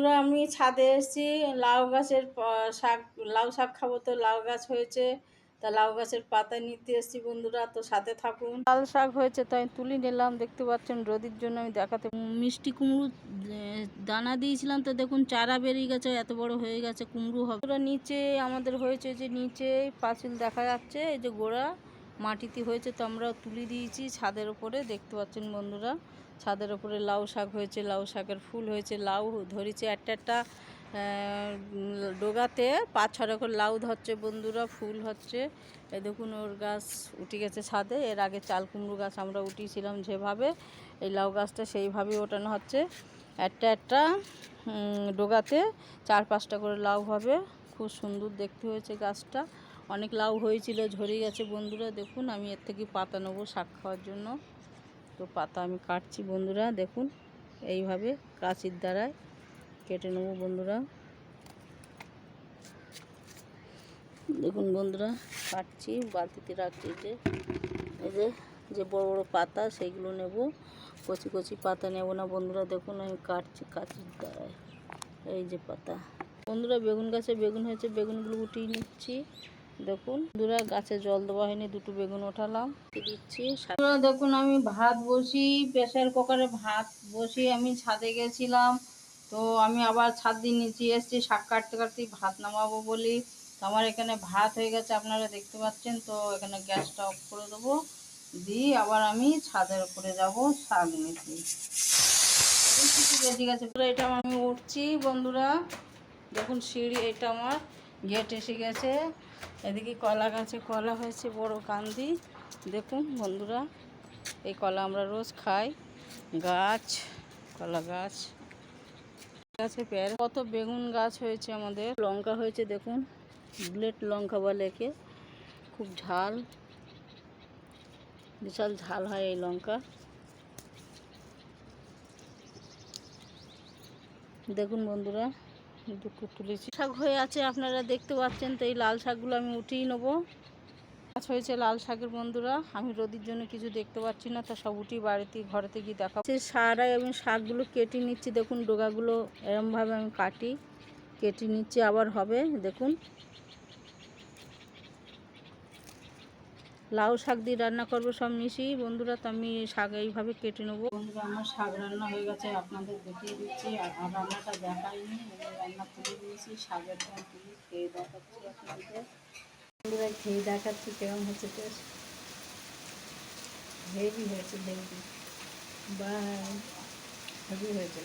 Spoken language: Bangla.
বন্ধুরা আমি ছাদে এসেছি লাউ গাছের শাক, লাউ শাক খাবো, তো লাউ গাছ হয়েছে, তা লাউ গাছের পাতা নিতে এসেছি বন্ধুরা, তো সাথে থাকুন। লাল শাক হয়েছে তাই তুলে নিলাম, দেখতে পাচ্ছেন রোদের জন্য আমি দেখাতে। মিষ্টি কুমড়ো দানা দিয়েছিলাম, তো দেখুন চারা বেরিয়ে গেছে, এত বড় হয়ে গেছে, কুমড়ো হবে। নিচে আমাদের হয়েছে যে নিচে পাঁচিল দেখা যাচ্ছে, এই যে গোড়া মাটিতে হয়েছে, তো আমরা তুলে দিয়েছি ছাদের উপরে, দেখতে পাচ্ছেন বন্ধুরা। ছাদের উপরে লাউ শাক হয়েছে, লাউ শাকের ফুল হয়েছে, লাউ ধরেছে একটা একটা ডোগাতে 5-6 করে লাউ ধরছে বন্ধুরা, ফুল হচ্ছে। এই দেখুন ওর গাছ উঠে গেছে ছাদে। এর আগে চাল কুমড়ো গাছ আমরা উঠিয়েছিলাম যেভাবে, এই লাউ গাছটা সেইভাবেই ওঠানো হচ্ছে। একটা একটা ডোগাতে 4-5টা করে লাউ হবে, খুব সুন্দর দেখতে হয়েছে গাছটা। অনেক লাউ হয়েছিল, ঝরে গেছে বন্ধুরা। দেখুন আমি এর থেকে পাতা নেবো শাক খাওয়ার জন্য, তো পাতা আমি কাটছি বন্ধুরা। দেখুন এইভাবে কাঁচির দ্বারায় কেটে নেবো বন্ধুরা। দেখুন বন্ধুরা কাটছি, বালতিতে রাখছি। এই যে বড় বড় পাতা সেইগুলো নেব, কচি কচি পাতা নেব না বন্ধুরা। দেখুন আমি কাটছি কাঁচির দ্বারায়, এই যে পাতা। বন্ধুরা বেগুন গাছে বেগুন হয়েছে, বেগুনগুলো উঠিয়ে নিচ্ছি। দেখুন বন্ধুরা গাছে জল দেওয়া হয়নি, দুটো বেগুন ওঠালাম, দিচ্ছি। দেখুন আমি ভাত বসি, প্রেসার কুকারে ভাত বসি, আমি ছাদে গেছিলাম, তো আমি আবার ছাদ দিয়ে নিচে এসেছি শাক কাটতে কাটতে ভাত নামাবো বলি। তো আমার এখানে ভাত হয়ে গেছে, আপনারা দেখতে পাচ্ছেন। তো এখানে গ্যাসটা অফ করে দেবো, দিয়ে আবার আমি ছাদের উপরে যাব শাক নিতে। ঠিক আছে, এটা আমি উঠছি বন্ধুরা। দেখুন সিঁড়ি, এটা আমার গেট এসে গেছে। এদিকে কলা গাছে কলা হয়েছে বড় কান্দি, দেখুন বন্ধুরা। এই কলা আমরা রোজ খাই, গাছ কলা গাছ গাছে পেয়ারা, কত বেগুন গাছ হয়েছে আমাদের, লঙ্কা হয়েছে দেখুন, বুলেট লঙ্কা বলে একে, খুব ঝাল, বিশাল ঝাল হয় এই লঙ্কা। দেখুন বন্ধুরা দুটো তুলেছি, শাক হয়ে আছে আপনারা দেখতে পাচ্ছেন। তো এই লাল শাকগুলো আমি উঠিয়ে নেবো। গাছ হয়েছে লাল শাকের বন্ধুরা, আমি রোদের জন্য কিছু দেখতে পাচ্ছি না, তা সব উঠি বাড়িতে ঘরেতে গিয়ে দেখা। সারাই আমি শাকগুলো কেটে নিচ্ছি, দেখুন ডোগাগুলো এরমভাবে আমি কাটি, কেটে নিচ্ছি, আবার হবে। দেখুন লাউ শাক দিয়ে রান্না করবো সব মিশিয়ে বন্ধুরা, তো আমি শাক এইভাবে কেটে নেবো বন্ধুরা। আমার শাক রান্না হয়ে গেছে, আপনাদের দেখিয়ে দিচ্ছি। আর রান্নাটা দেখাইনি, রান্না তুলে দিয়েছি, শাকের তুলে খেয়ে দেখাচ্ছি আপনাদের বন্ধুরা, খেয়ে দেখাচ্ছি কেমন হচ্ছে টেস্ট। হেভি হয়েছে, হেভি, বা হেভি হয়েছে।